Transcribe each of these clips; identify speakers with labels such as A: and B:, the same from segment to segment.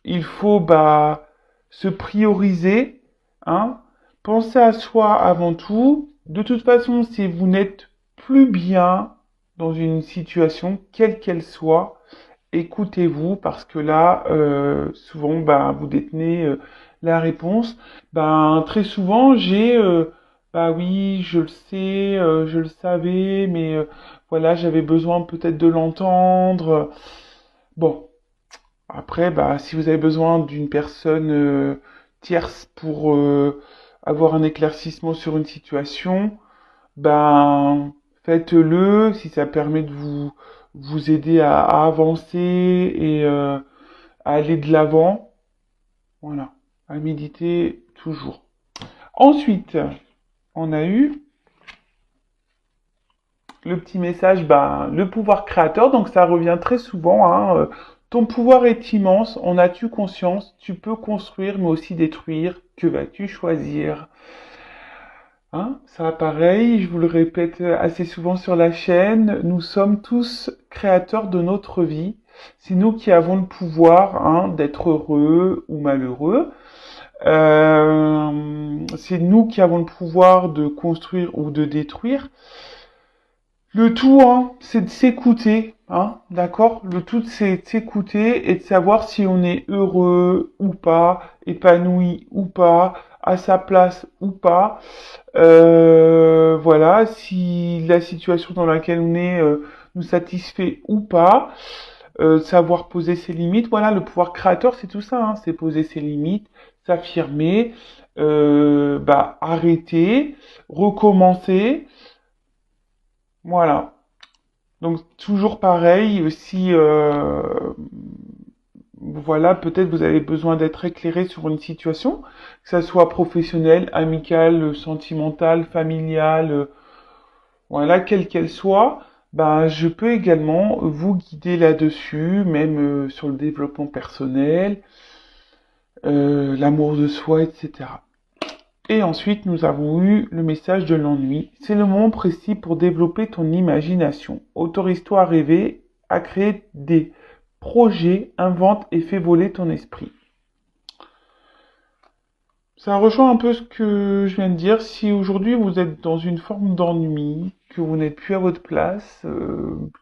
A: il faut se prioriser, hein, penser à soi avant tout. De toute façon, si vous n'êtes plus bien dans une situation, quelle qu'elle soit, écoutez-vous parce que là, souvent, vous détenez la réponse. Très souvent, bah oui, je le sais, je le savais, mais voilà, j'avais besoin peut-être de l'entendre. Bon, après, si vous avez besoin d'une personne tierce pour avoir un éclaircissement sur une situation, ben faites-le si ça permet de vous aider à avancer et à aller de l'avant. Voilà, à méditer toujours. Ensuite, on a eu le petit message, le pouvoir créateur. Donc ça revient très souvent, hein, ton pouvoir est immense, en as-tu conscience? Tu peux construire mais aussi détruire. Que vas-tu choisir? Hein, ça pareil, je vous le répète assez souvent sur la chaîne, nous sommes tous créateurs de notre vie. C'est nous qui avons le pouvoir, hein, d'être heureux ou malheureux. C'est nous qui avons le pouvoir de construire ou de détruire. Le tout, hein, c'est de s'écouter, hein, d'accord? Le tout, c'est de s'écouter et de savoir si on est heureux ou pas, épanoui ou pas, à sa place ou pas. Voilà, si la situation dans laquelle on est nous satisfait ou pas. Savoir poser ses limites. Voilà, le pouvoir créateur, c'est tout ça, hein, c'est poser ses limites, s'affirmer, arrêter, recommencer. Voilà. Donc toujours pareil, si voilà, peut-être vous avez besoin d'être éclairé sur une situation, que ça soit professionnelle, amicale, sentimentale, familiale, voilà, quelle qu'elle soit, je peux également vous guider là-dessus, même sur le développement personnel, l'amour de soi, etc. Et ensuite, nous avons eu le message de l'ennui. C'est le moment précis pour développer ton imagination. Autorise-toi à rêver, à créer des projets, invente et fais voler ton esprit. Ça rejoint un peu ce que je viens de dire. Si aujourd'hui vous êtes dans une forme d'ennui, que vous n'êtes plus à votre place,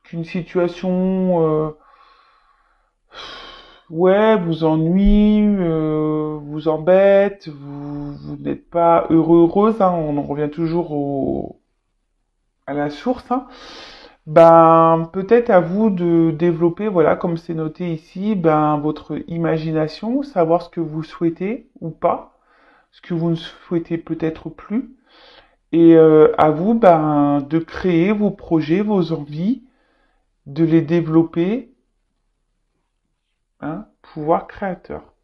A: qu'une situation vous ennuie, vous embête, vous n'êtes pas heureux, heureuse, hein, on en revient toujours à la source, hein, peut-être à vous de développer, voilà, comme c'est noté ici, votre imagination, savoir ce que vous souhaitez ou pas, ce que vous ne souhaitez peut-être plus, et à vous de créer vos projets, vos envies, de les développer, hein, pouvoir créateur.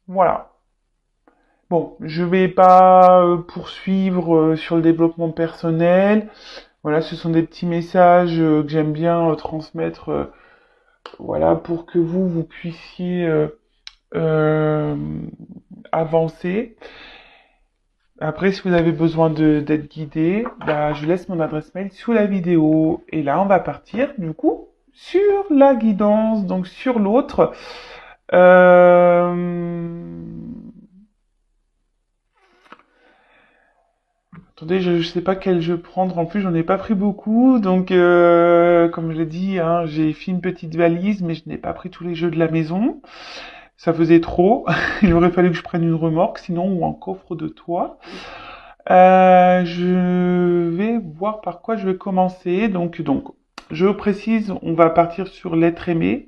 A: Voilà. Bon, je vais pas poursuivre sur le développement personnel. Voilà, ce sont des petits messages que j'aime bien transmettre, voilà, pour que vous puissiez euh, avancer. Après, si vous avez besoin d'être guidé, je laisse mon adresse mail sous la vidéo. Et là, on va partir, du coup, sur la guidance, donc sur l'autre. Euh... Attendez, je sais pas quel jeu prendre. En plus, j'en ai pas pris beaucoup. Donc, comme je l'ai dit, hein, j'ai fait une petite valise, mais je n'ai pas pris tous les jeux de la maison. Ça faisait trop. Il aurait fallu que je prenne une remorque, sinon, ou un coffre de toit. Je vais voir par quoi je vais commencer. Donc, je précise, on va partir sur l'être aimé,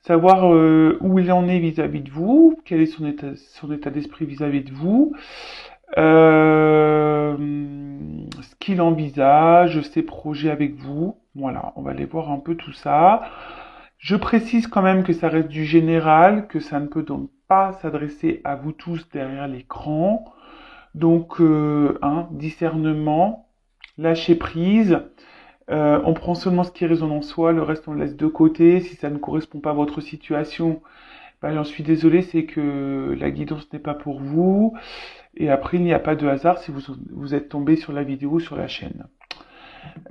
A: savoir où il en est vis-à-vis de vous, quel est son état d'esprit vis-à-vis de vous, euh, ce qu'il envisage, ses projets avec vous. Voilà, on va aller voir un peu tout ça. Je précise quand même que ça reste du général, que ça ne peut donc pas s'adresser à vous tous derrière l'écran. Donc, discernement, lâcher prise. On prend seulement ce qui résonne en soi, le reste on le laisse de côté. Si ça ne correspond pas à votre situation, j'en suis désolé, c'est que la guidance n'est pas pour vous. Et après, il n'y a pas de hasard si vous êtes tombé sur la vidéo ou sur la chaîne.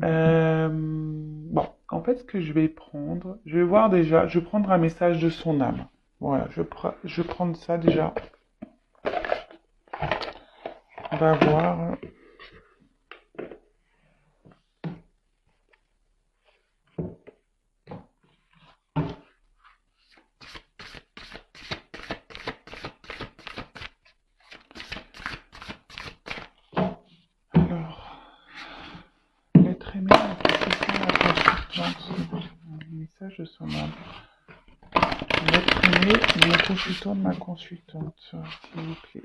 A: Bon, en fait, ce que je vais prendre, je vais voir déjà, je vais prendre un message de son âme. Voilà, je vais prendre ça déjà. On va voir. Alors, l'être aimé, la consultante, la consultante. Un message de son âme. L'être aimé, mon consultant, ma consultante, s'il vous plaît.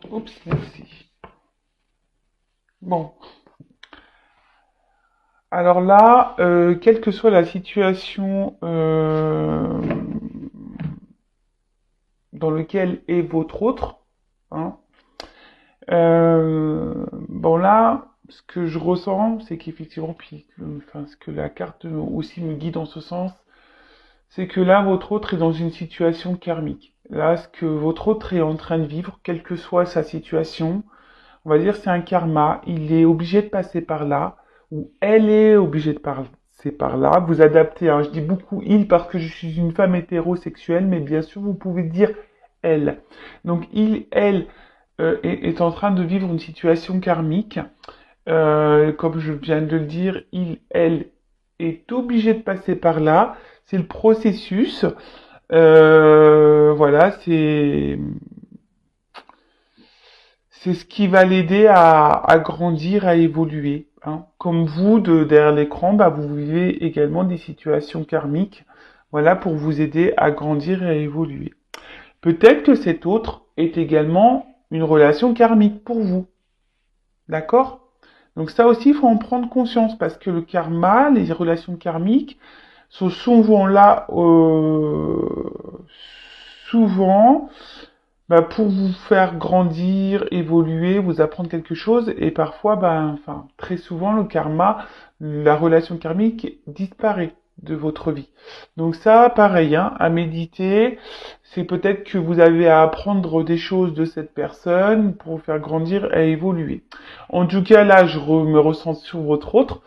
A: Oups, merci. Bon. Alors là, quelle que soit la situation dans laquelle est votre autre, hein, bon là, ce que je ressens, c'est qu'effectivement, puis, enfin, ce que la carte aussi me guide dans ce sens, c'est que là, votre autre est dans une situation karmique. Là, ce que votre autre est en train de vivre, quelle que soit sa situation, on va dire c'est un karma, il est obligé de passer par là, ou elle est obligée de passer par là. Vous adaptez, hein, je dis beaucoup il parce que je suis une femme hétérosexuelle, mais bien sûr vous pouvez dire elle. Donc il, elle est en train de vivre une situation karmique. Comme je viens de le dire, il, elle est obligé de passer par là. C'est le processus. Voilà, c'est ce qui va l'aider à grandir, à évoluer. Hein. Comme vous, derrière l'écran, bah, vous vivez également des situations karmiques, voilà, pour vous aider à grandir et à évoluer. Peut-être que cet autre est également une relation karmique pour vous, d'accord? Donc ça aussi, il faut en prendre conscience, parce que le karma, les relations karmiques, sont souvent là, souvent bah, pour vous faire grandir, évoluer, vous apprendre quelque chose, et parfois, ben, enfin, très souvent, le karma, la relation karmique disparaît de votre vie. Donc ça, pareil, hein, à méditer, c'est peut-être que vous avez à apprendre des choses de cette personne pour vous faire grandir et évoluer. En tout cas, là, me ressens sur votre autre.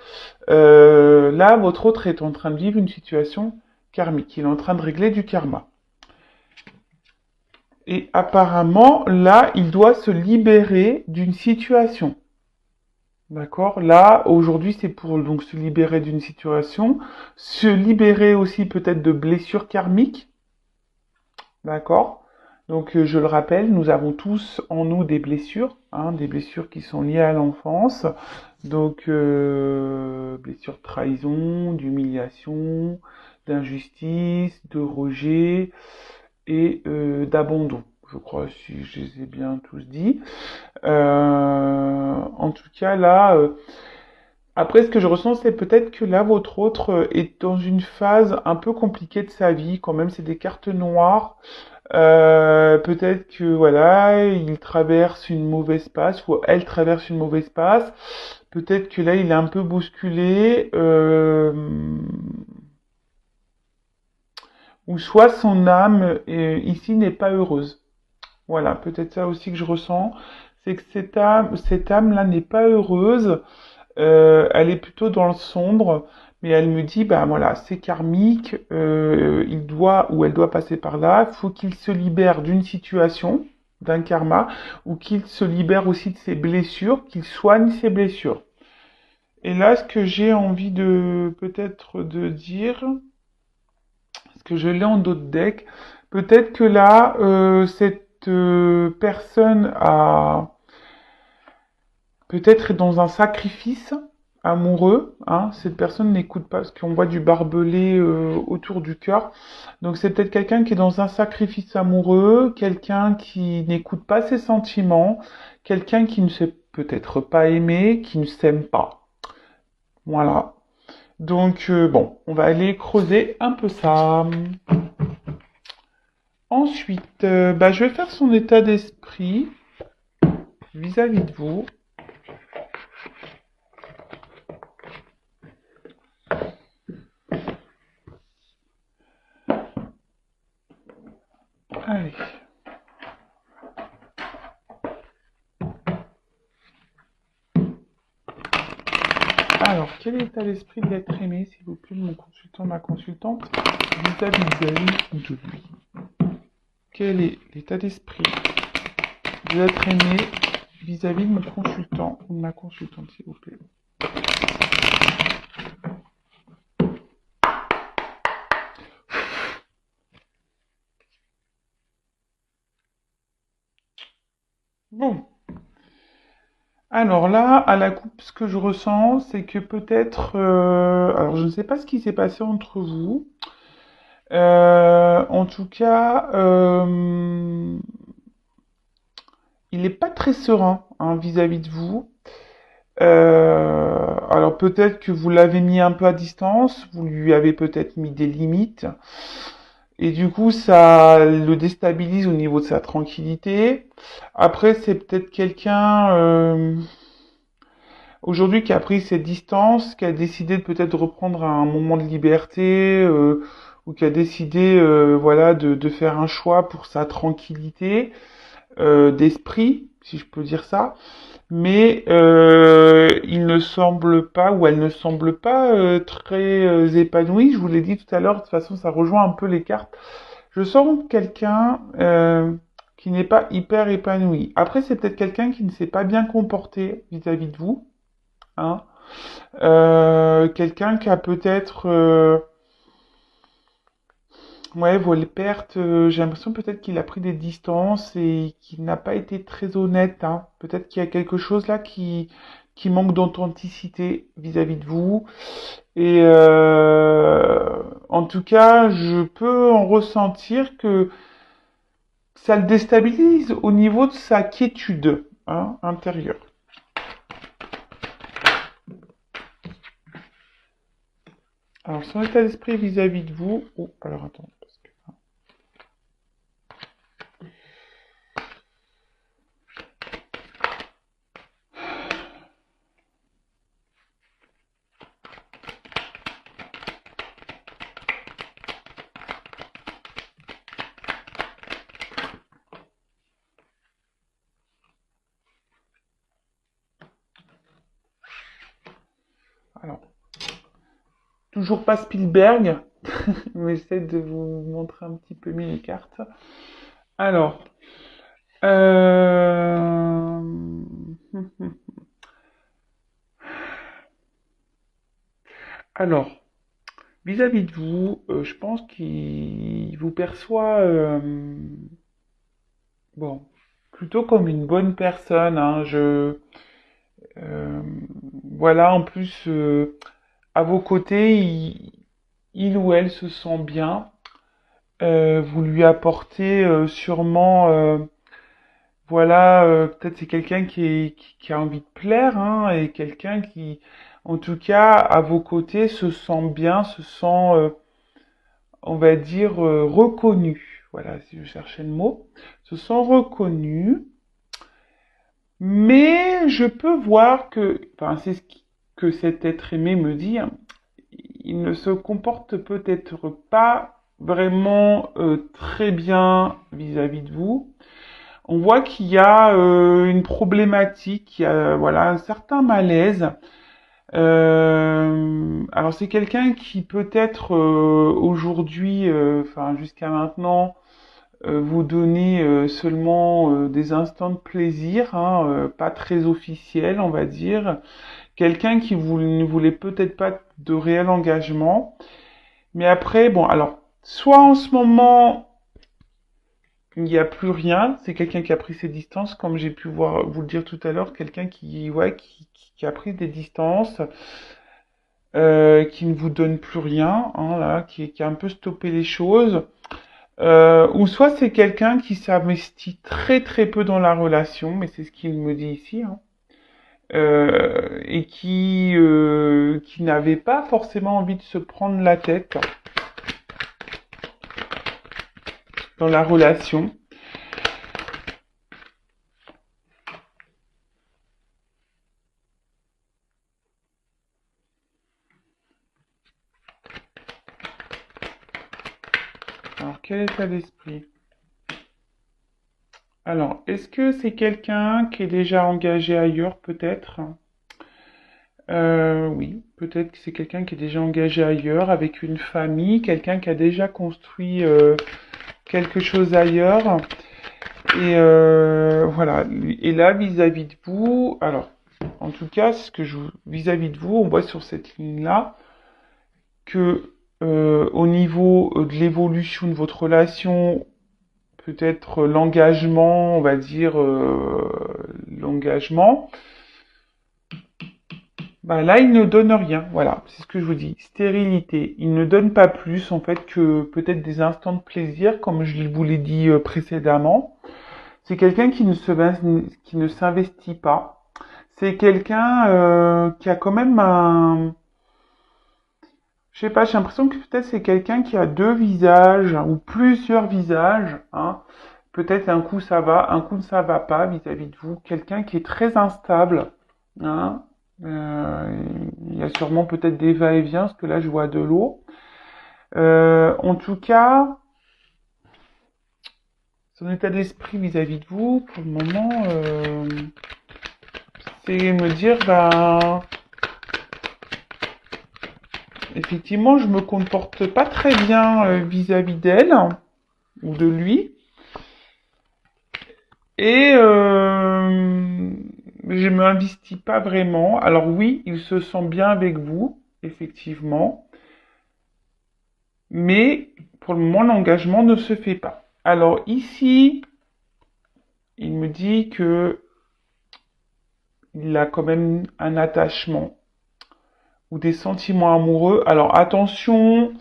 A: Là, votre autre est en train de vivre une situation karmique. Il est en train de régler du karma. Et apparemment, là, il doit se libérer d'une situation. D'accord? Là, aujourd'hui, c'est pour donc se libérer d'une situation, se libérer aussi peut-être de blessures karmiques. D'accord? Donc, je le rappelle, nous avons tous en nous des blessures, hein, des blessures qui sont liées à l'enfance. Donc, blessures de trahison, d'humiliation, d'injustice, de rejet et d'abandon. Je crois, si je les ai bien tous dit. En tout cas, là, après, ce que je ressens, c'est peut-être que là, votre autre est dans une phase un peu compliquée de sa vie, quand même, c'est des cartes noires. Peut-être que voilà, il traverse une mauvaise passe ou elle traverse une mauvaise passe. Peut-être que là, il est un peu bousculé. Ou soit son âme ici n'est pas heureuse. Voilà, peut-être ça aussi que je ressens, c'est que cette âme-là n'est pas heureuse. Elle est plutôt dans le sombre, mais elle me dit, bah voilà, c'est karmique, il doit ou elle doit passer par là, il faut qu'il se libère d'une situation, d'un karma, ou qu'il se libère aussi de ses blessures, qu'il soigne ses blessures. Et là, ce que j'ai envie de peut-être de dire, parce que je l'ai en d'autres decks, peut-être que là, cette personne a peut-être dans un sacrifice amoureux, hein, cette personne n'écoute pas, parce qu'on voit du barbelé autour du cœur. Donc c'est peut-être quelqu'un qui est dans un sacrifice amoureux, quelqu'un qui n'écoute pas ses sentiments, quelqu'un qui ne sait peut-être pas aimer, qui ne s'aime pas. Voilà. Donc bon, on va aller creuser un peu ça. Ensuite, bah, je vais faire son état d'esprit vis-à-vis de vous. Allez. Alors, quel est l'état d'esprit de l'être aimé, s'il vous plaît, mon consultant, ma consultante, vis-à-vis d'elle ou de lui? Quel est l'état d'esprit de l'être aimé vis-à-vis de mon consultant ou de ma consultante, s'il vous plaît? Bon. Alors là, à la coupe, ce que je ressens, c'est que peut-être... alors, je ne sais pas ce qui s'est passé entre vous. En tout cas, il n'est pas très serein hein, vis-à-vis de vous. Alors peut-être que vous l'avez mis un peu à distance, vous lui avez peut-être mis des limites, et du coup ça le déstabilise au niveau de sa tranquillité. Après c'est peut-être quelqu'un aujourd'hui qui a pris ses distances, qui a décidé de peut-être reprendre un moment de liberté, ou qui a décidé voilà de faire un choix pour sa tranquillité d'esprit, si je peux dire ça. Mais il ne semble pas, ou elle ne semble pas très épanouie. Je vous l'ai dit tout à l'heure, de toute façon, ça rejoint un peu les cartes. Je sens quelqu'un qui n'est pas hyper épanoui. Après, c'est peut-être quelqu'un qui ne s'est pas bien comporté vis-à-vis de vous. Hein. Quelqu'un qui a peut-être... ouais, vos pertes, j'ai l'impression peut-être qu'il a pris des distances et qu'il n'a pas été très honnête. Hein. Peut-être qu'il y a quelque chose là qui manque d'authenticité vis-à-vis de vous. Et en tout cas, je peux en ressentir que ça le déstabilise au niveau de sa quiétude hein, intérieure. Alors, son état d'esprit vis-à-vis de vous... Oh, alors attends. Alors, toujours pas Spielberg, mais j'essaie de vous montrer un petit peu mieux les cartes. Alors, euh... alors, vis-à-vis de vous, je pense qu'il vous perçoit, bon, plutôt comme une bonne personne. Hein, euh, voilà, en plus, à vos côtés, il ou elle se sent bien. Vous lui apportez sûrement, voilà, peut-être c'est quelqu'un qui a envie de plaire, hein, et quelqu'un qui, en tout cas, à vos côtés, se sent bien, se sent, on va dire, reconnu. Voilà, si je cherchais le mot, se sent reconnu. Mais je peux voir que, enfin, c'est que cet être aimé me dit, hein, il ne se comporte peut-être pas vraiment très bien vis-à-vis de vous. On voit qu'il y a une problématique, il y a voilà un certain malaise. Alors c'est quelqu'un qui peut-être aujourd'hui, enfin jusqu'à maintenant, vous donnait seulement des instants de plaisir, hein, pas très officiel, on va dire. Quelqu'un qui ne voulait peut-être pas de réel engagement. Mais après, bon, alors, soit en ce moment, il n'y a plus rien, c'est quelqu'un qui a pris ses distances, comme j'ai pu voir, vous le dire tout à l'heure, quelqu'un qui, ouais, qui a pris des distances, qui ne vous donne plus rien, hein, là, qui a un peu stoppé les choses. Ou soit c'est quelqu'un qui s'investit très très peu dans la relation, mais c'est ce qu'il me dit ici, hein, et qui n'avait pas forcément envie de se prendre la tête dans la relation. Alors quel état d'esprit? Alors, est-ce que c'est quelqu'un qui est déjà engagé ailleurs, peut-être? Oui, peut-être que c'est quelqu'un qui est déjà engagé ailleurs, avec une famille, quelqu'un qui a déjà construit quelque chose ailleurs. Et voilà. Et là, vis-à-vis de vous, alors, en tout cas, vis-à-vis de vous, on voit sur cette ligne-là que au niveau de l'évolution de votre relation, peut-être l'engagement, on va dire l'engagement, bah là, il ne donne rien. Voilà, c'est ce que je vous dis. Stérilité. Il ne donne pas plus, en fait, que peut-être des instants de plaisir, comme je vous l'ai dit précédemment. C'est quelqu'un qui ne s'investit pas. C'est quelqu'un qui a quand même un... Je sais pas, j'ai l'impression que peut-être c'est quelqu'un qui a deux visages ou plusieurs visages. Hein. Peut-être un coup ça va, un coup ça va pas vis-à-vis de vous. Quelqu'un qui est très instable. Hein. Il y a sûrement peut-être des va-et-vient, parce que là je vois de l'eau. En tout cas, son état d'esprit vis-à-vis de vous, pour le moment, c'est me dire, ben, effectivement, je me comporte pas très bien vis-à-vis d'elle ou de lui, et je m'investis pas vraiment. Alors oui, il se sent bien avec vous, effectivement, mais pour le moment, l'engagement ne se fait pas. Alors ici, il me dit que il a quand même un attachement ou des sentiments amoureux. Alors attention,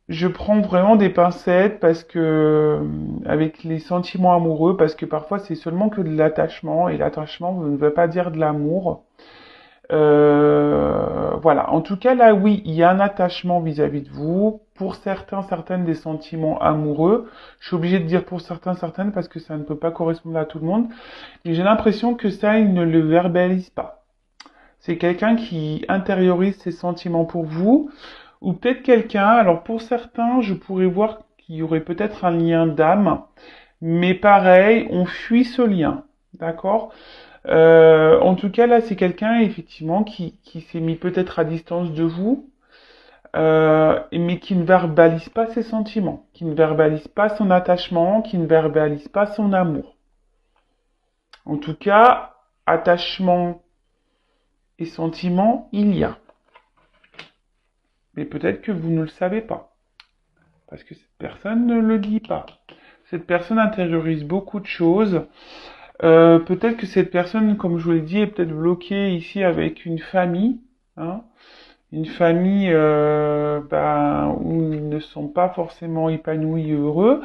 A: je prends vraiment des pincettes parce que avec les sentiments amoureux, parce que parfois c'est seulement que de l'attachement et l'attachement ne veut pas dire de l'amour. Voilà. En tout cas là, oui, il y a un attachement vis-à-vis de vous. Pour certains, certaines des sentiments amoureux. Je suis obligée de dire pour certains, certaines parce que ça ne peut pas correspondre à tout le monde. Mais j'ai l'impression que ça, il ne le verbalise pas. C'est quelqu'un qui intériorise ses sentiments pour vous, ou peut-être quelqu'un, alors pour certains, je pourrais voir qu'il y aurait peut-être un lien d'âme, mais pareil, on fuit ce lien, d'accord? En tout cas, là, c'est quelqu'un, effectivement, qui s'est mis peut-être à distance de vous, mais qui ne verbalise pas ses sentiments, qui ne verbalise pas son attachement, qui ne verbalise pas son amour. En tout cas, attachement et sentiment, il y a. Mais peut-être que vous ne le savez pas, parce que cette personne ne le dit pas. Cette personne intériorise beaucoup de choses. Peut-être que cette personne, comme je vous l'ai dit, est peut-être bloquée ici avec une famille, hein, une famille où ils ne sont pas forcément épanouis et heureux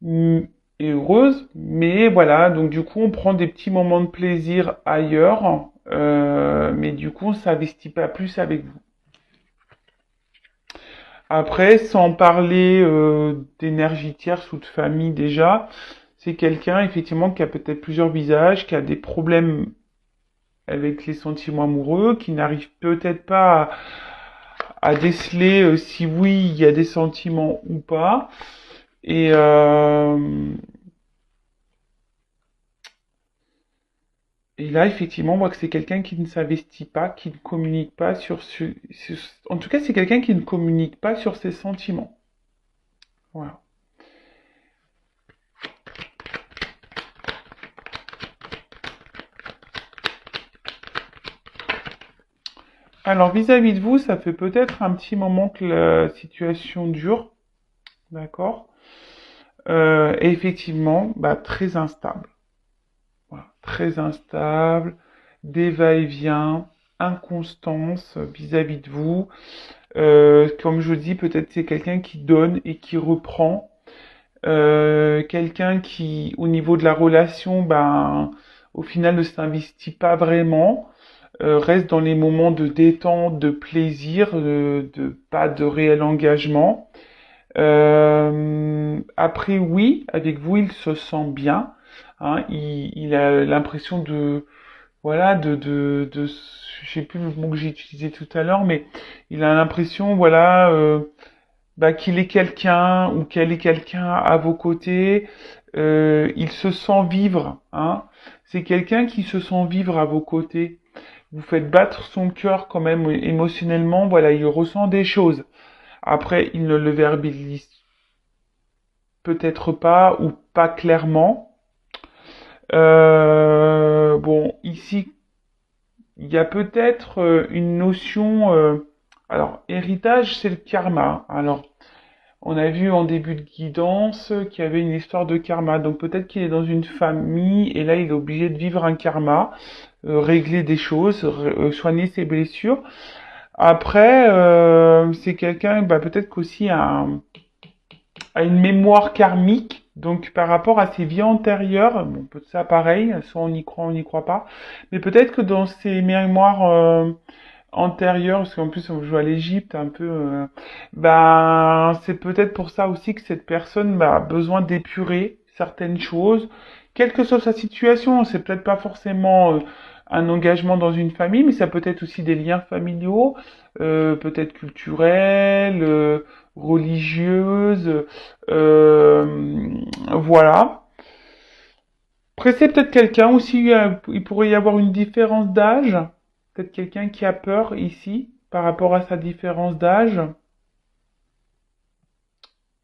A: et heureuses, mais voilà, donc du coup on prend des petits moments de plaisir ailleurs, mais du coup on s'investit pas plus avec vous. Après, sans parler d'énergie tierce ou de famille déjà, c'est quelqu'un effectivement qui a peut-être plusieurs visages, qui a des problèmes avec les sentiments amoureux, qui n'arrive peut-être pas à déceler si oui il y a des sentiments ou pas. Et et là, effectivement, on voit que c'est quelqu'un qui ne s'investit pas, qui ne communique pas en tout cas, c'est quelqu'un qui ne communique pas sur ses sentiments. Voilà. Alors, vis-à-vis de vous, ça fait peut-être un petit moment que la situation dure, d'accord? Et effectivement, bah, très instable. Voilà, très instable, des va-et-vient, inconstance vis-à-vis de vous. Comme je dis, peut-être c'est quelqu'un qui donne et qui reprend. Quelqu'un qui, au niveau de la relation, ben, au final ne s'investit pas vraiment, reste dans les moments de détente, de plaisir, de pas de réel engagement. Après, oui, avec vous, il se sent bien. Hein, il a l'impression de, voilà, je sais plus le mot que j'ai utilisé tout à l'heure, mais il a l'impression, voilà, bah, qu'il est quelqu'un ou qu'elle est quelqu'un à vos côtés, il se sent vivre, hein. C'est quelqu'un qui se sent vivre à vos côtés. Vous faites battre son cœur quand même émotionnellement, voilà, il ressent des choses. Après, il ne le verbalise peut-être pas ou pas clairement. Bon, ici, il y a peut-être une notion. Alors, héritage, c'est le karma. Alors, on a vu en début de guidance qu'il y avait une histoire de karma. Donc, peut-être qu'il est dans une famille et là, il est obligé de vivre un karma, régler des choses, soigner ses blessures. Après, c'est quelqu'un, bah, peut-être qu'aussi a une mémoire karmique, donc par rapport à ses vies antérieures, bon, ça pareil, soit on y croit, on n'y croit pas, mais peut-être que dans ses mémoires antérieures, parce qu'en plus on joue à l'Égypte un peu, ben c'est peut-être pour ça aussi que cette personne a besoin d'épurer certaines choses, quelle que soit sa situation, c'est peut-être pas forcément un engagement dans une famille, mais ça peut être aussi des liens familiaux, peut-être culturels, religieuses, voilà. Après, c'est peut-être quelqu'un aussi, il pourrait y avoir une différence d'âge. Peut-être quelqu'un qui a peur ici par rapport à sa différence d'âge.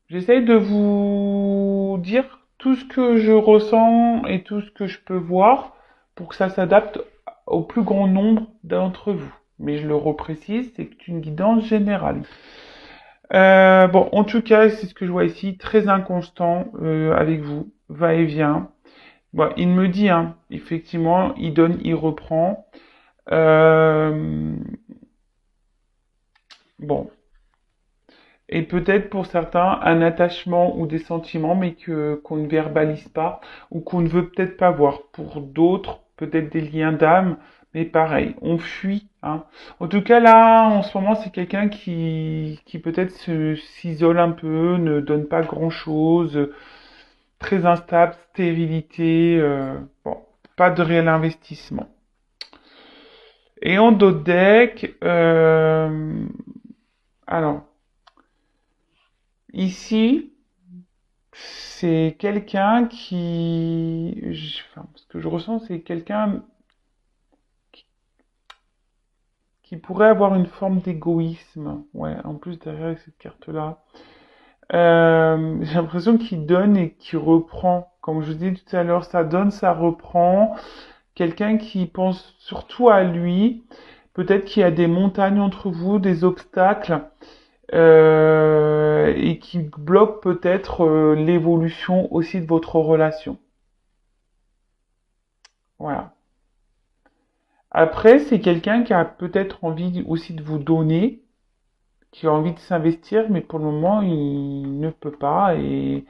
A: J'essaye de vous dire tout ce que je ressens et tout ce que je peux voir pour que ça s'adapte au plus grand nombre d'entre vous. Mais je le reprécise, c'est une guidance générale. Bon, en tout cas, c'est ce que je vois ici, très inconstant avec vous, va et vient. Bon, il me dit, hein, effectivement, il donne, il reprend. Euh, bon, et peut-être pour certains un attachement ou des sentiments, mais que qu'on ne verbalise pas ou qu'on ne veut peut-être pas voir. Pour d'autres, peut-être des liens d'âme, mais pareil, on fuit. Hein. En tout cas, là, en ce moment, c'est quelqu'un qui peut-être s'isole un peu, ne donne pas grand-chose, très instable, stérilité, bon, pas de réel investissement. Et en dos de deck, alors, ici, c'est quelqu'un enfin, ce que je ressens, c'est quelqu'un qui, qui pourrait avoir une forme d'égoïsme. Ouais, en plus derrière cette carte-là. J'ai l'impression qu'il donne et qu'il reprend. Comme je vous dis tout à l'heure, ça donne, ça reprend. Quelqu'un qui pense surtout à lui. Peut-être qu'il y a des montagnes entre vous, des obstacles, et qui bloquent peut-être l'évolution aussi de votre relation. Voilà. Après, c'est quelqu'un qui a peut-être envie aussi de vous donner, qui a envie de s'investir, mais pour le moment, il ne peut pas et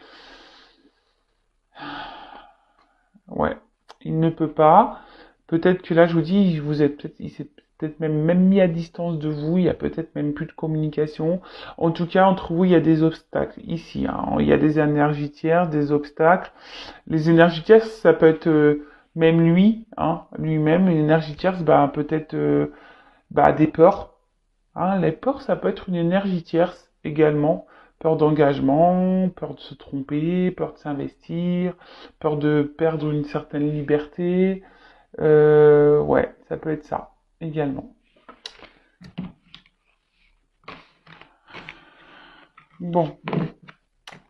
A: ouais, il ne peut pas. Peut-être que là, je vous dis, vous êtes peut-être, il s'est peut-être même mis à distance de vous. Il y a peut-être même plus de communication. En tout cas, entre vous, il y a des obstacles ici. Hein. Il y a des énergies tierces, des obstacles. Les énergies tierces, ça peut être même lui, hein, lui-même. Une énergie tierce, bah peut-être bah, des peurs. Hein, les peurs, ça peut être une énergie tierce également. Peur d'engagement, peur de se tromper, peur de s'investir, peur de perdre une certaine liberté. Ouais, ça peut être ça également. Bon,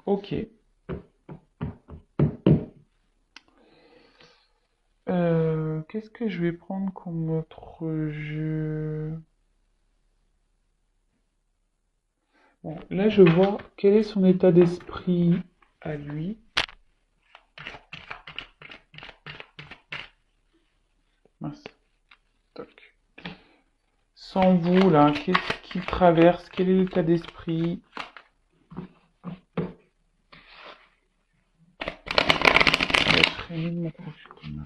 A: ok. Qu'est-ce que je vais prendre comme autre jeu? Bon, là, je vois quel est son état d'esprit à lui. Mince, toc. Sans vous, là, qu'est-ce qui traverse? Quel est l'état d'esprit? Je vais traîner de ma consultante.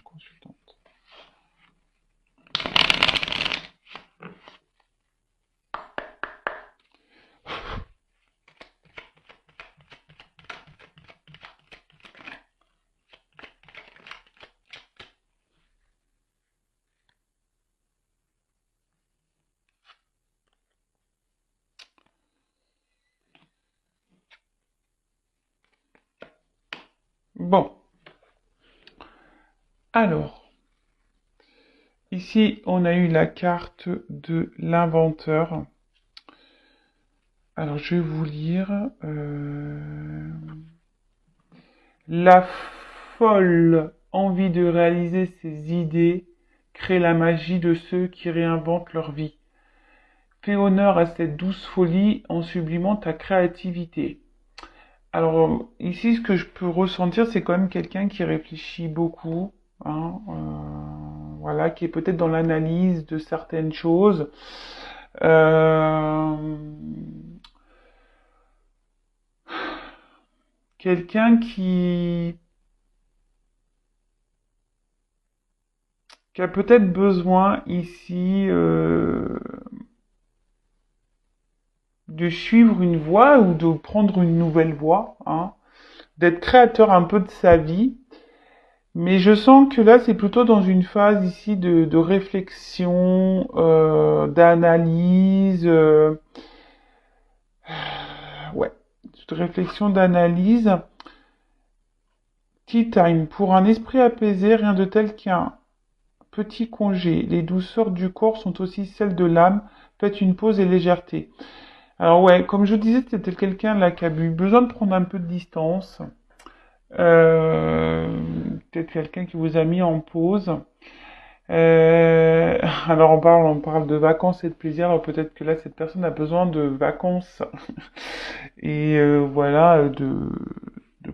A: Alors, ici, on a eu la carte de l'inventeur. Alors, je vais vous lire. La folle envie de réaliser ses idées crée la magie de ceux qui réinventent leur vie. Fais honneur à cette douce folie en sublimant ta créativité. Alors, ici, ce que je peux ressentir, c'est quand même quelqu'un qui réfléchit beaucoup, hein, voilà, qui est peut-être dans l'analyse de certaines choses. Euh, quelqu'un qui a peut-être besoin ici de suivre une voie ou de prendre une nouvelle voie, hein, d'être créateur un peu de sa vie. Mais je sens que là, c'est plutôt dans une phase ici de réflexion, d'analyse, ouais, de réflexion, d'analyse. Tea time. Pour un esprit apaisé, rien de tel qu'un petit congé. Les douceurs du corps sont aussi celles de l'âme. Faites une pause et légèreté. Alors ouais, comme je disais, c'était quelqu'un là qui a eu besoin de prendre un peu de distance. Euh, peut-être quelqu'un qui vous a mis en pause. Alors on parle de vacances et de plaisir. Alors peut-être que là cette personne a besoin de vacances et voilà de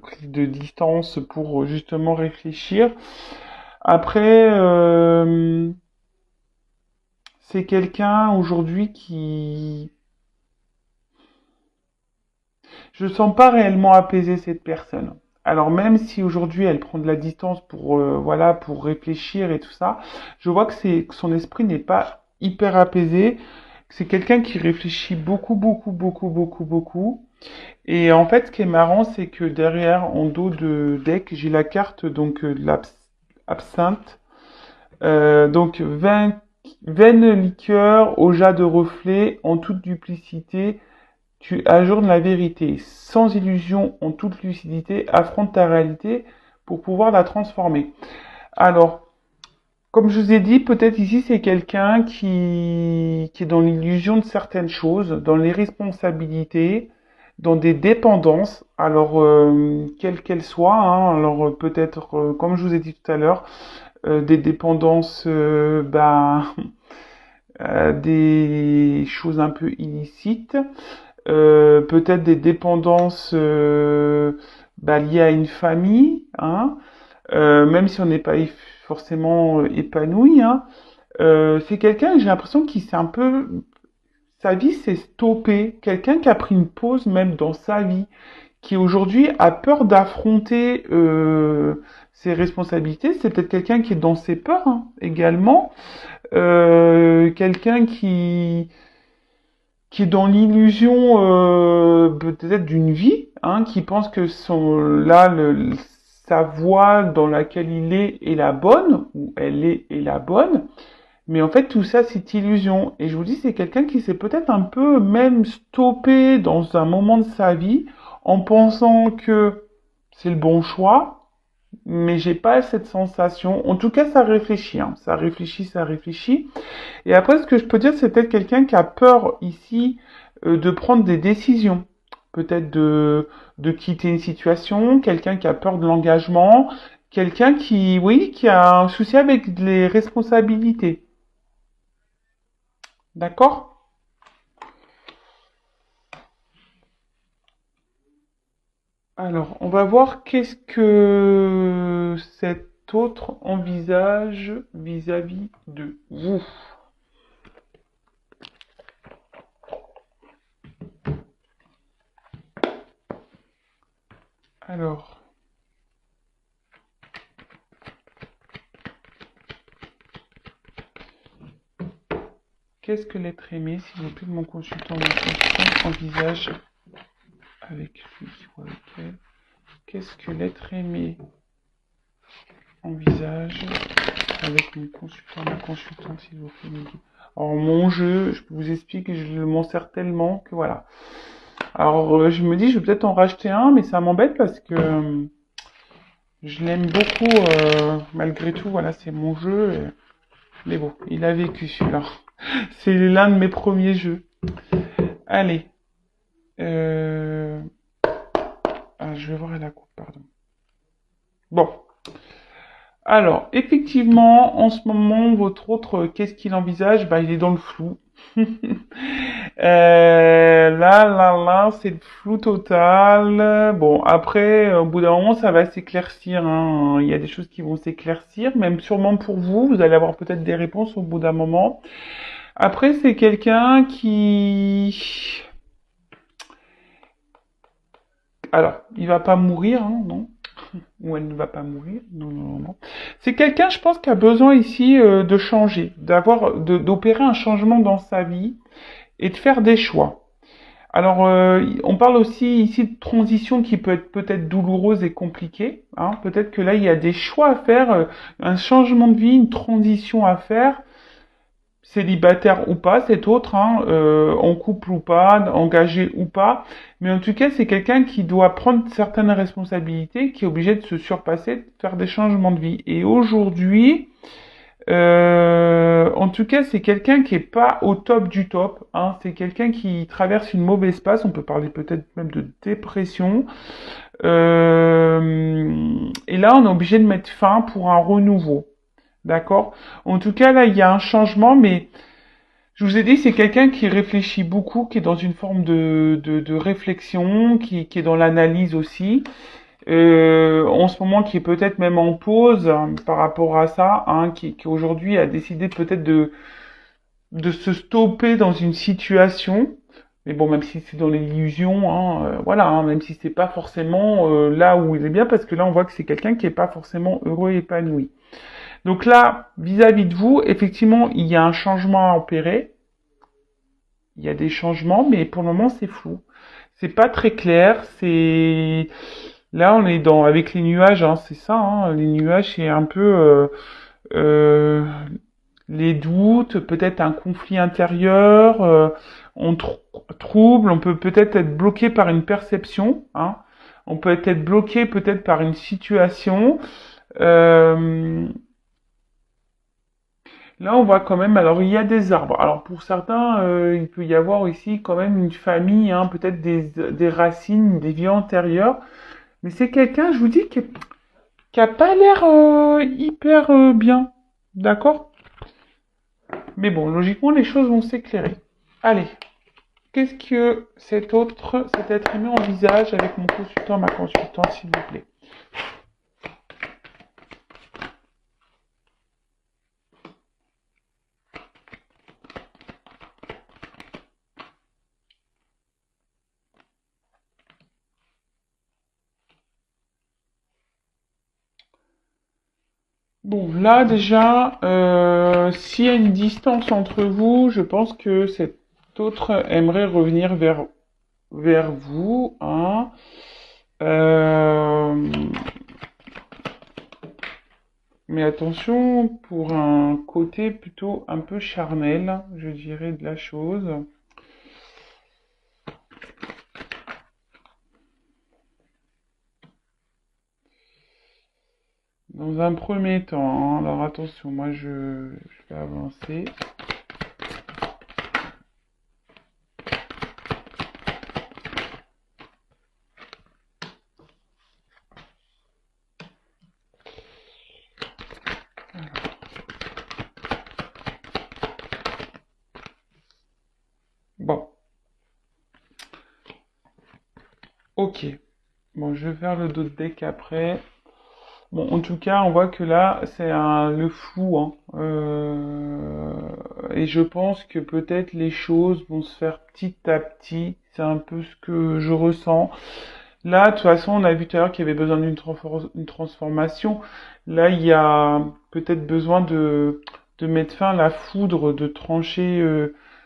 A: prise de distance pour justement réfléchir. Après, c'est quelqu'un aujourd'hui qui je sens pas réellement apaisé cette personne. Alors même si aujourd'hui elle prend de la distance pour voilà pour réfléchir et tout ça, je vois que son esprit n'est pas hyper apaisé. C'est quelqu'un qui réfléchit beaucoup beaucoup beaucoup beaucoup beaucoup. Et en fait, ce qui est marrant, c'est que derrière, en dos de deck, j'ai la carte donc de l'absinthe. Donc vaine liqueur au jas de reflet en toute duplicité. Tu ajournes la vérité, sans illusion, en toute lucidité, affronte ta réalité pour pouvoir la transformer. Alors, comme je vous ai dit, peut-être ici c'est quelqu'un qui est dans l'illusion de certaines choses, dans les responsabilités, dans des dépendances, alors quelles qu'elles soient, hein, alors peut-être, comme je vous ai dit tout à l'heure, des dépendances, des choses un peu illicites, peut-être des dépendances liées à une famille, hein, même si on n'est pas forcément épanoui, hein. C'est quelqu'un, j'ai l'impression qu'il s'est un peu, sa vie s'est stoppée, quelqu'un qui a pris une pause même dans sa vie, qui aujourd'hui a peur d'affronter ses responsabilités. C'est peut-être quelqu'un qui est dans ses peurs, hein, également, quelqu'un qui est dans l'illusion peut-être d'une vie, hein, qui pense que sa voie dans laquelle il est la bonne, ou elle est la bonne, mais en fait tout ça c'est illusion. Et je vous dis, c'est quelqu'un qui s'est peut-être un peu même stoppé dans un moment de sa vie en pensant que c'est le bon choix, mais j'ai pas cette sensation. En tout cas, ça réfléchit, hein. Ça réfléchit, ça réfléchit. Et après, ce que je peux dire, c'est peut-être quelqu'un qui a peur ici de prendre des décisions. Peut-être de quitter une situation, quelqu'un qui a peur de l'engagement, quelqu'un qui, oui, qui a un souci avec les responsabilités. D'accord? Alors, on va voir qu'est-ce que cet autre envisage vis-à-vis de vous. Alors, qu'est-ce que l'être aimé, s'il vous plaît, mon consultant envisage avec lui ou avec elle? Qu'est-ce que l'être aimé envisage avec mon consultant, ma consultante, s'il vous plaît, Mehdi. Alors, mon jeu, je vous explique, je m'en sers tellement que voilà. Alors, je me dis, je vais peut-être en racheter un, mais ça m'embête parce que Je l'aime beaucoup, malgré tout, voilà, c'est mon jeu. Mais bon, il a vécu celui-là. C'est l'un de mes premiers jeux. Allez. Euh... Ah, je vais voir la coupe, pardon. Bon. Alors, effectivement, en ce moment, votre autre, qu'est-ce qu'il envisage? Bah, il est dans le flou. Là, c'est le flou total. Bon, après, au bout d'un moment, ça va s'éclaircir, hein. Il y a des choses qui vont s'éclaircir, même sûrement pour vous. Vous allez avoir peut-être des réponses au bout d'un moment. Après, c'est quelqu'un qui... Alors, il va pas mourir, hein, non? Ou elle ne va pas mourir. Non, non, non, non. C'est quelqu'un, je pense, qui a besoin ici de changer, d'opérer un changement dans sa vie et de faire des choix. Alors, on parle aussi ici de transition qui peut être peut-être douloureuse et compliquée, hein. Peut-être que là, il y a des choix à faire, un changement de vie, une transition à faire, célibataire ou pas, cet autre, hein, en couple ou pas, engagé ou pas. Mais en tout cas, c'est quelqu'un qui doit prendre certaines responsabilités, qui est obligé de se surpasser, de faire des changements de vie. Et aujourd'hui, en tout cas, c'est quelqu'un qui est pas au top du top, hein. C'est quelqu'un qui traverse une mauvaise passe. On peut parler peut-être même de dépression. Et là, on est obligé de mettre fin pour un renouveau. D'accord? En tout cas, là, il y a un changement, mais je vous ai dit, c'est quelqu'un qui réfléchit beaucoup, qui est dans une forme de réflexion, qui est dans l'analyse aussi. En ce moment, qui est peut-être même en pause hein, par rapport à ça, hein, qui aujourd'hui a décidé peut-être de se stopper dans une situation. Mais bon, même si c'est dans l'illusion, hein, voilà, hein, même si c'est pas forcément là où il est bien, parce que là, on voit que c'est quelqu'un qui est pas forcément heureux et épanoui. Donc là, vis-à-vis de vous, effectivement, il y a un changement à opérer. Il y a des changements, mais pour le moment, c'est flou. C'est pas très clair. C'est là, on est dans avec les nuages, hein, c'est ça. Hein, les nuages, c'est un peu euh, les doutes, peut-être un conflit intérieur. On trouble. On peut peut-être être bloqué par une perception. Hein, on peut être bloqué peut-être par une situation. Euh, Là, on voit quand même, alors il y a des arbres. Alors pour certains, il peut y avoir ici quand même une famille, hein, peut-être des racines, des vies antérieures. Mais c'est quelqu'un, je vous dis, qui a pas l'air hyper bien. D'accord? Mais bon, logiquement, les choses vont s'éclairer. Allez, qu'est-ce que cet être aimé envisage avec mon consultant, ma consultante, s'il vous plaît? Bon, là déjà, s'il y a une distance entre vous, je pense que cet autre aimerait revenir vers vous, hein. Euh, mais attention, pour un côté plutôt un peu charnel, je dirais, de la chose. Dans un premier temps, hein, alors attention, moi je vais avancer. Bon, ok. Bon, je vais faire le dos de deck après. Bon, en tout cas, on voit que là, c'est le flou, hein. Et je pense que peut-être les choses vont se faire petit à petit. C'est un peu ce que je ressens. Là, de toute façon, on a vu tout à l'heure qu'il y avait besoin une transformation. Là, il y a peut-être besoin de mettre fin à la foudre, de trancher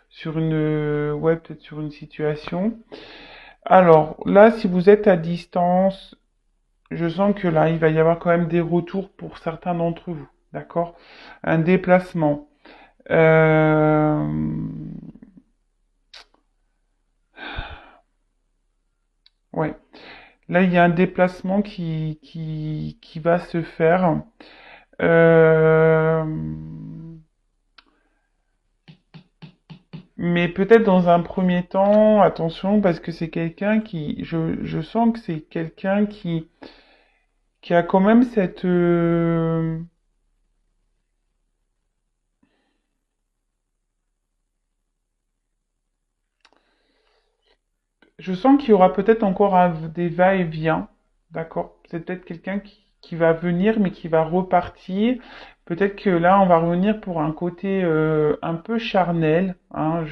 A: sur ouais, peut-être sur une situation. Alors, là, si vous êtes à distance, je sens que là, il va y avoir quand même des retours pour certains d'entre vous, d'accord? Un déplacement. Euh, ouais. Là, il y a un déplacement qui va se faire. Euh, mais peut-être dans un premier temps, attention, parce que c'est quelqu'un je sens que c'est quelqu'un qui a quand même cette, je sens qu'il y aura peut-être encore des va-et-vient, d'accord? C'est peut-être quelqu'un qui va venir, mais qui va repartir. Peut-être que là, on va revenir pour un côté un peu charnel, hein,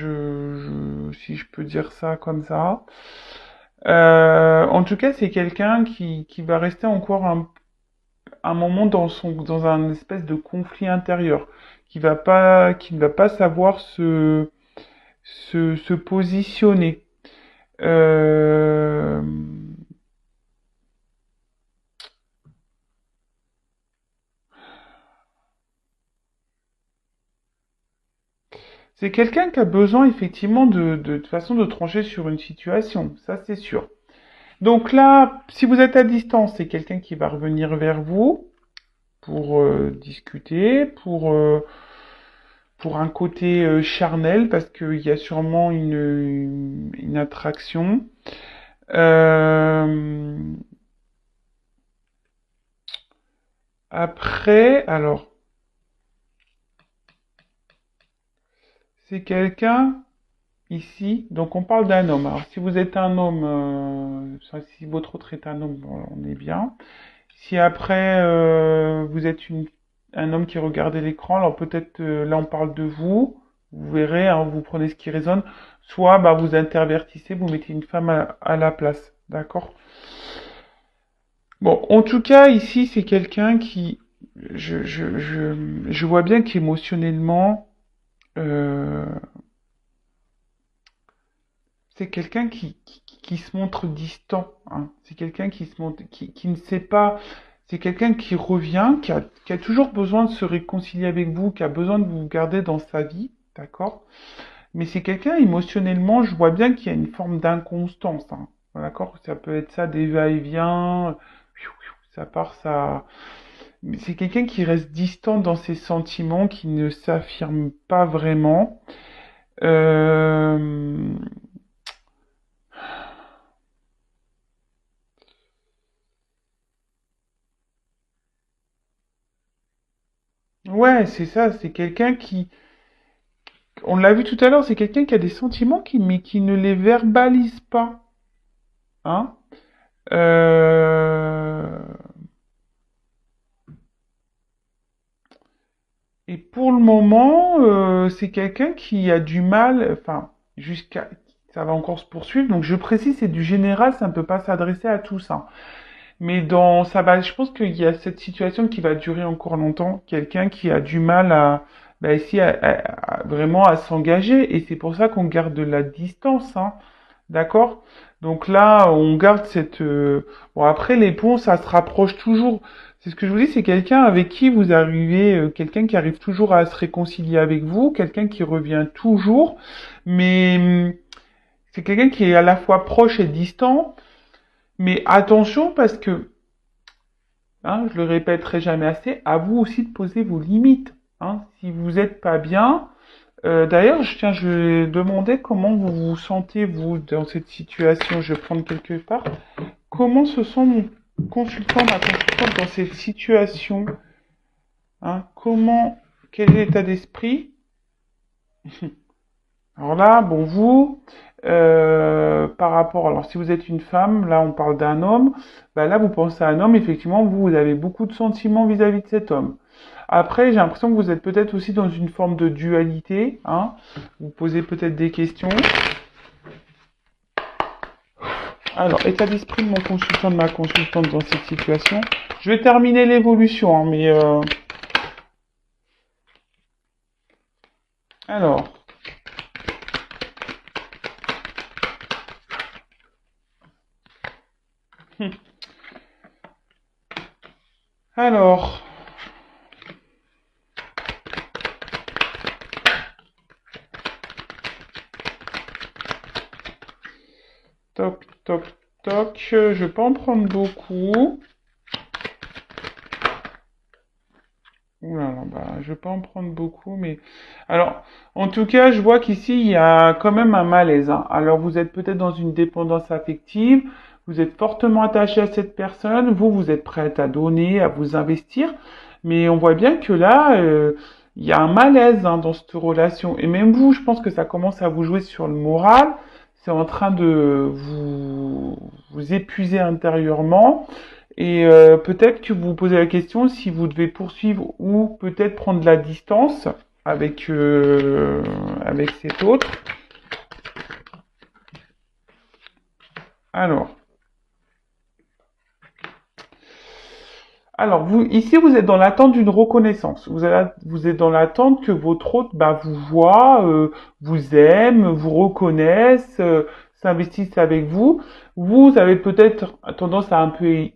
A: si je peux dire ça comme ça. En tout cas, c'est quelqu'un qui va rester encore un moment dans un espèce de conflit intérieur, qui ne va pas savoir se positionner. Euh, c'est quelqu'un qui a besoin effectivement de façon de trancher sur une situation, ça c'est sûr. Donc là, si vous êtes à distance, c'est quelqu'un qui va revenir vers vous pour discuter, pour un côté charnel, parce qu'il y a sûrement une attraction. Euh, après, alors, c'est quelqu'un ici, donc on parle d'un homme. Alors si vous êtes un homme, si votre autre est un homme, bon, on est bien. Si après vous êtes un homme qui regardait l'écran, alors peut-être là on parle de vous, vous verrez, hein, vous prenez ce qui résonne, soit bah, vous intervertissez, vous mettez une femme à la place, d'accord? Bon, en tout cas ici c'est quelqu'un je vois bien qu'émotionnellement, euh, c'est quelqu'un qui se montre distant, hein. C'est quelqu'un qui se montre, qui ne sait pas. C'est quelqu'un qui revient, qui a toujours besoin de se réconcilier avec vous, qui a besoin de vous garder dans sa vie, d'accord? Mais c'est quelqu'un émotionnellement, je vois bien qu'il y a une forme d'inconstance, hein. D'accord? Ça peut être ça, des va-et-vient, ça part, ça. Mais c'est quelqu'un qui reste distant dans ses sentiments, qui ne s'affirme pas vraiment. Euh, Ouais, c'est ça, c'est quelqu'un on l'a vu tout à l'heure, c'est quelqu'un qui a des sentiments mais qui ne les verbalise pas, hein. Euh, Et pour le moment, c'est quelqu'un qui a du mal, enfin, ça va encore se poursuivre, donc je précise, c'est du général, ça ne peut pas s'adresser à tous, hein. Mais je pense qu'il y a cette situation qui va durer encore longtemps. Quelqu'un qui a du mal bah, ici, vraiment à s'engager. Et c'est pour ça qu'on garde de la distance, hein. D'accord? Donc là, on garde bon, après, les ponts, ça se rapproche toujours. C'est ce que je vous dis, c'est quelqu'un avec qui vous arrivez, quelqu'un qui arrive toujours à se réconcilier avec vous, quelqu'un qui revient toujours. Mais c'est quelqu'un qui est à la fois proche et distant. Mais attention parce que hein, je le répéterai jamais assez, à vous aussi de poser vos limites, hein. Si vous n'êtes pas bien, d'ailleurs, je vais demander comment vous vous sentez, vous, dans cette situation. Je vais prendre quelque part. Comment se sent ma consultante dans cette situation, hein? Quel est l'état d'esprit? Alors là, bon, vous, alors si vous êtes une femme, là on parle d'un homme, bah là vous pensez à un homme, effectivement, vous avez beaucoup de sentiments vis-à-vis de cet homme. Après, j'ai l'impression que vous êtes peut-être aussi dans une forme de dualité, hein. Vous posez peut-être des questions. Alors, état d'esprit de mon consultant, de ma consultante dans cette situation. Je vais terminer l'évolution, hein, mais alors, alors, toc, toc, Toc, je vais pas en prendre beaucoup. Ouh là là, bah, je vais pas en prendre beaucoup, mais... Alors, en tout cas, je vois qu'ici, il y a quand même un malaise, hein. Alors, vous êtes peut-être dans une dépendance affective, vous êtes fortement attaché à cette personne, vous êtes prête à donner, à vous investir, mais on voit bien que là, il y a un malaise, hein, dans cette relation. Et même vous, je pense que ça commence à vous jouer sur le moral, c'est en train de vous épuiser intérieurement. Et peut-être que vous vous posez la question si vous devez poursuivre ou peut-être prendre la distance avec cet autre. Alors, vous ici vous êtes dans l'attente d'une reconnaissance. Vous êtes dans l'attente que votre hôte vous voit, vous aime, vous reconnaisse, s'investisse avec vous. Vous avez peut-être tendance à un peu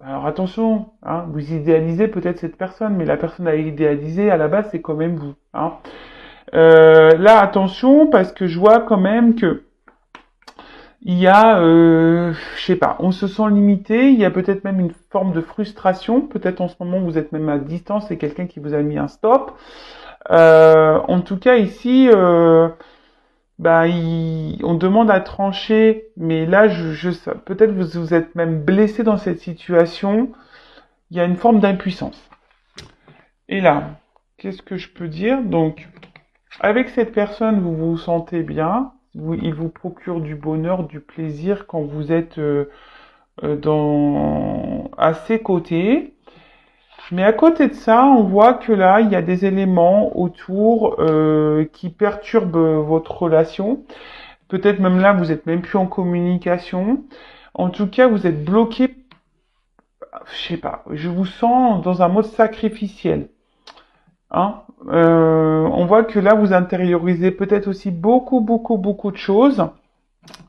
A: alors attention, hein, vous idéalisez peut-être cette personne, mais la personne à idéaliser à la base c'est quand même vous. Hein. Là attention parce que je vois quand même que il y a, je sais pas, on se sent limité, il y a peut-être même une forme de frustration, peut-être en ce moment vous êtes même à distance, c'est quelqu'un qui vous a mis un stop. En tout cas ici, on demande à trancher, mais là, peut-être vous êtes même blessé dans cette situation, il y a une forme d'impuissance. Et là, qu'est-ce que je peux dire? Donc, avec cette personne, vous vous sentez bien, il vous procure du bonheur, du plaisir quand vous êtes à ses côtés. Mais à côté de ça, on voit que là, il y a des éléments autour qui perturbent votre relation. Peut-être même là, vous êtes même plus en communication. En tout cas, vous êtes bloqué. Je sais pas. Je vous sens dans un mode sacrificiel. Hein. On voit que là, vous intériorisez peut-être aussi beaucoup, beaucoup, beaucoup de choses.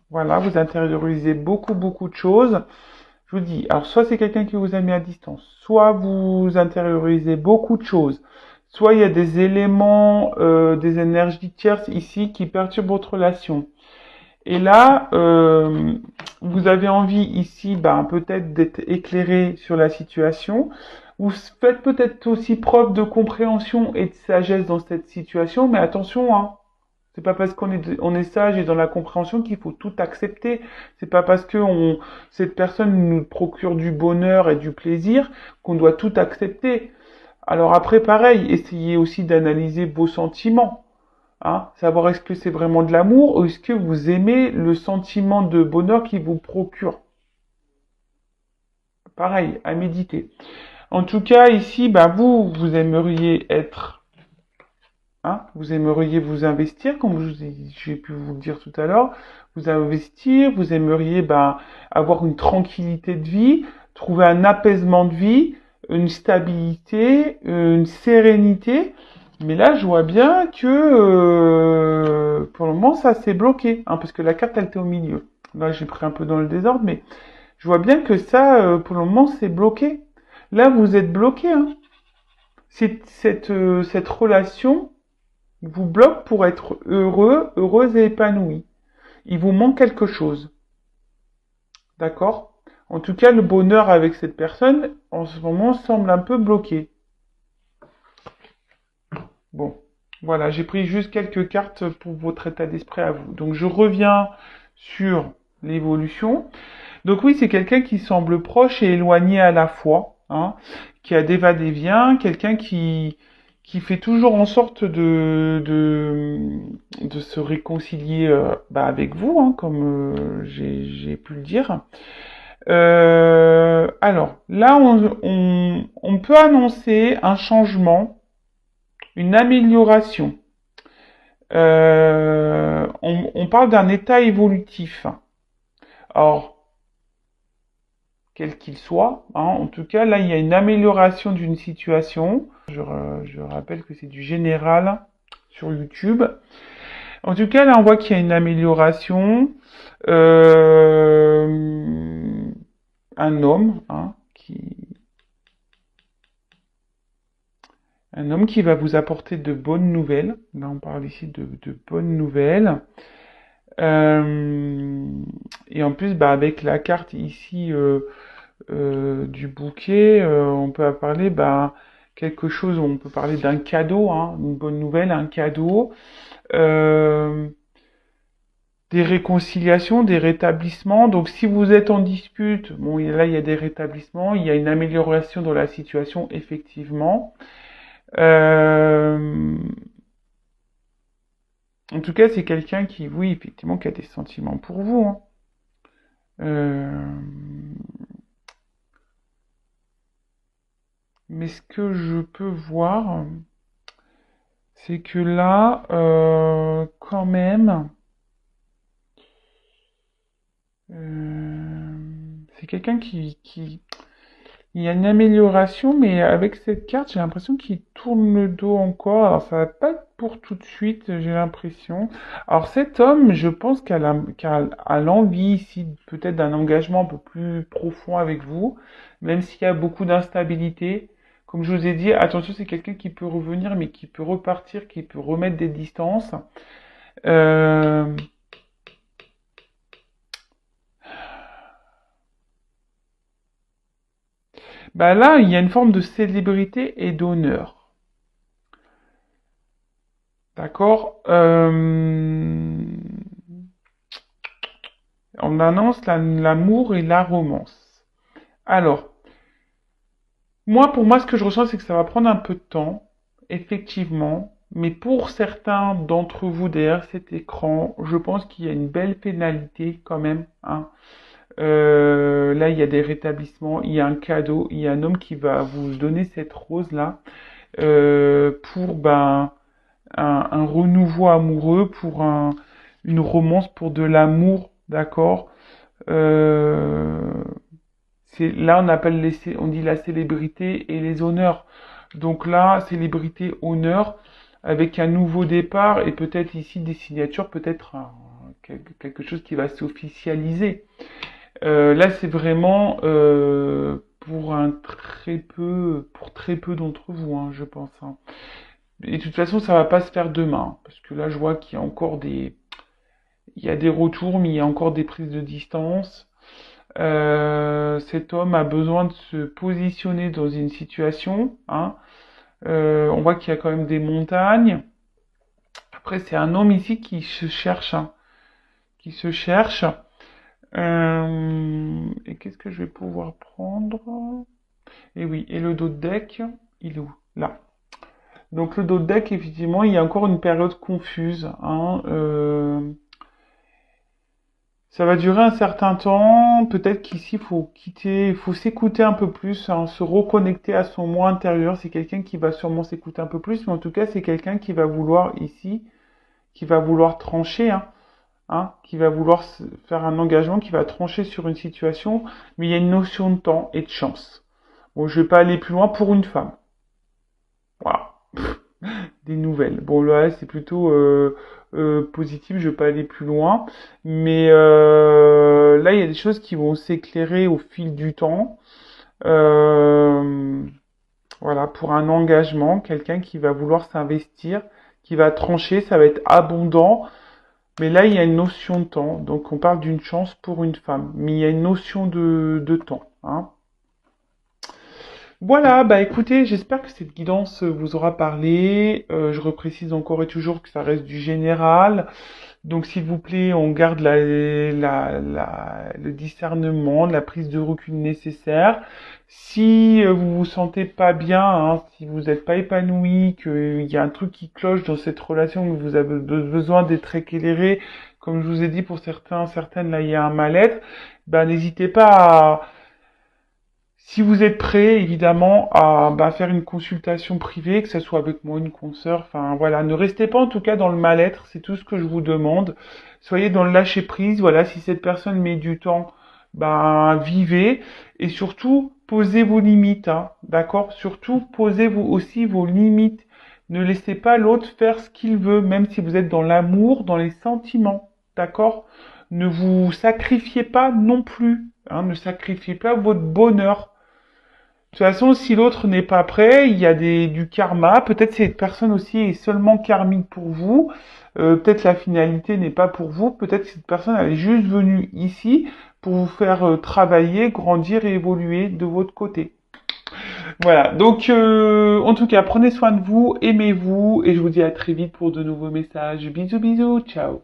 A: Voilà, vous intériorisez beaucoup, beaucoup de choses. Je vous dis, alors soit c'est quelqu'un qui vous a mis à distance, soit vous intériorisez beaucoup de choses, soit il y a des éléments, des énergies tierces ici qui perturbent votre relation. Et là, vous avez envie ici, peut-être d'être éclairé sur la situation. Vous faites peut-être aussi preuve de compréhension et de sagesse dans cette situation, mais attention, hein. C'est pas parce on est sage et dans la compréhension qu'il faut tout accepter. C'est pas parce que cette personne nous procure du bonheur et du plaisir qu'on doit tout accepter. Alors après, pareil, essayez aussi d'analyser vos sentiments. Hein, savoir est-ce que c'est vraiment de l'amour ou est-ce que vous aimez le sentiment de bonheur qu'il vous procure. Pareil, à méditer. En tout cas, ici, vous aimeriez être, hein, vous aimeriez vous investir, comme j'ai pu vous le dire tout à l'heure, vous investir, vous aimeriez avoir une tranquillité de vie, trouver un apaisement de vie, une stabilité, une sérénité. Mais là, je vois bien que pour le moment, ça s'est bloqué, hein, parce que la carte, elle était au milieu. Là, j'ai pris un peu dans le désordre, mais je vois bien que ça, pour le moment, c'est bloqué. Là, vous êtes bloqué. Hein. Cette relation vous bloque pour être heureux, heureuse et épanoui. Il vous manque quelque chose. D'accord? En tout cas, le bonheur avec cette personne, en ce moment, semble un peu bloqué. Bon, voilà, j'ai pris juste quelques cartes pour votre état d'esprit à vous. Donc, je reviens sur l'évolution. Donc oui, c'est quelqu'un qui semble proche et éloigné à la fois, hein, qui a des va-et-vient, quelqu'un qui fait toujours en sorte de se réconcilier avec vous, hein, comme j'ai pu le dire. Alors, là, on peut annoncer un changement, une amélioration. On parle d'un état évolutif. Or, quel qu'il soit, hein, en tout cas, là, il y a une amélioration d'une situation. Je rappelle que c'est du général sur YouTube. En tout cas, là, on voit qu'il y a une amélioration. Un homme, hein, un homme qui va vous apporter de bonnes nouvelles. Là, on parle ici de bonnes nouvelles. Euh, et en plus, bah, avec la carte ici du bouquet, on peut parler quelque chose, on peut parler d'un cadeau, hein, une bonne nouvelle, un cadeau, euh, des réconciliations, des rétablissements. Donc si vous êtes en dispute, bon là il y a des rétablissements, il y a une amélioration dans la situation effectivement. Euh, En tout cas, c'est quelqu'un qui, oui, effectivement, qui a des sentiments pour vous, hein. Euh, Mais ce que je peux voir, c'est que là, quand même, c'est quelqu'un il y a une amélioration, mais avec cette carte, j'ai l'impression qu'il tourne le dos encore. Alors, ça va pas être pour tout de suite, j'ai l'impression. Alors, cet homme, je pense qu'elle a l'envie ici, peut-être d'un engagement un peu plus profond avec vous, même s'il y a beaucoup d'instabilité. Comme je vous ai dit, attention, c'est quelqu'un qui peut revenir, mais qui peut repartir, qui peut remettre des distances. Euh, Bah là, il y a une forme de célébrité et d'honneur. D'accord. On annonce l'amour et la romance. Alors, pour moi, ce que je ressens, c'est que ça va prendre un peu de temps, effectivement. Mais pour certains d'entre vous derrière cet écran, je pense qu'il y a une belle pénalité quand même, hein. Là, il y a des rétablissements, il y a un cadeau, il y a un homme qui va vous donner cette rose-là pour un renouveau amoureux, pour une romance, pour de l'amour, d'accord. Euh, Là on dit la célébrité et les honneurs. Donc là, célébrité, honneur, avec un nouveau départ et peut-être ici des signatures, peut-être quelque chose qui va s'officialiser. Là, c'est vraiment pour très peu d'entre vous, hein, je pense, hein. Et de toute façon, ça va pas se faire demain, hein, parce que là, je vois qu'il y a encore il y a des retours, mais il y a encore des prises de distance. Cet homme a besoin de se positionner dans une situation, hein. On voit qu'il y a quand même des montagnes. Après, c'est un homme ici qui se cherche, hein, qui se cherche. Et qu'est-ce que je vais pouvoir prendre? Et oui, et le dos de deck, il est où? Là. Donc le dos de deck, effectivement, il y a encore une période confuse, hein. Ça va durer un certain temps. Peut-être qu'ici, il faut s'écouter un peu plus, hein, se reconnecter à son moi intérieur. C'est quelqu'un qui va sûrement s'écouter un peu plus, mais en tout cas, c'est quelqu'un qui va vouloir ici, qui va vouloir trancher, hein, qui va vouloir faire un engagement, qui va trancher sur une situation, mais il y a une notion de temps et de chance. Bon, je vais pas aller plus loin pour une femme. Voilà. Des nouvelles. Bon, là, c'est plutôt positif, je vais pas aller plus loin. Mais là, il y a des choses qui vont s'éclairer au fil du temps. Euh, voilà, pour un engagement, quelqu'un qui va vouloir s'investir, qui va trancher, ça va être abondant. Mais là, il y a une notion de temps. Donc, on parle d'une chance pour une femme. Mais il y a une notion de temps, hein. Voilà, bah écoutez, j'espère que cette guidance vous aura parlé. Je reprécise encore et toujours que ça reste du général. Donc s'il vous plaît, on garde le discernement, la prise de recul nécessaire. Si vous vous sentez pas bien, hein, si vous n'êtes pas épanoui, qu'il y a un truc qui cloche dans cette relation, que vous avez besoin d'être éclairé, comme je vous ai dit pour certains, certaines, là il y a un mal-être, bah n'hésitez pas si vous êtes prêt, évidemment, à faire une consultation privée, que ce soit avec moi, une consoeur, enfin voilà, ne restez pas en tout cas dans le mal-être, c'est tout ce que je vous demande. Soyez dans le lâcher prise, voilà, si cette personne met du temps, vivez et surtout posez vos limites, hein, d'accord? Surtout posez vous aussi vos limites. Ne laissez pas l'autre faire ce qu'il veut, même si vous êtes dans l'amour, dans les sentiments, d'accord? Ne vous sacrifiez pas non plus, hein, ne sacrifiez pas votre bonheur. De toute façon, si l'autre n'est pas prêt, il y a du karma. Peut-être cette personne aussi est seulement karmique pour vous. Peut-être la finalité n'est pas pour vous. Peut-être cette personne elle est juste venue ici pour vous faire travailler, grandir et évoluer de votre côté. Voilà. Donc, en tout cas, prenez soin de vous, aimez-vous, et je vous dis à très vite pour de nouveaux messages. Bisous, bisous, ciao.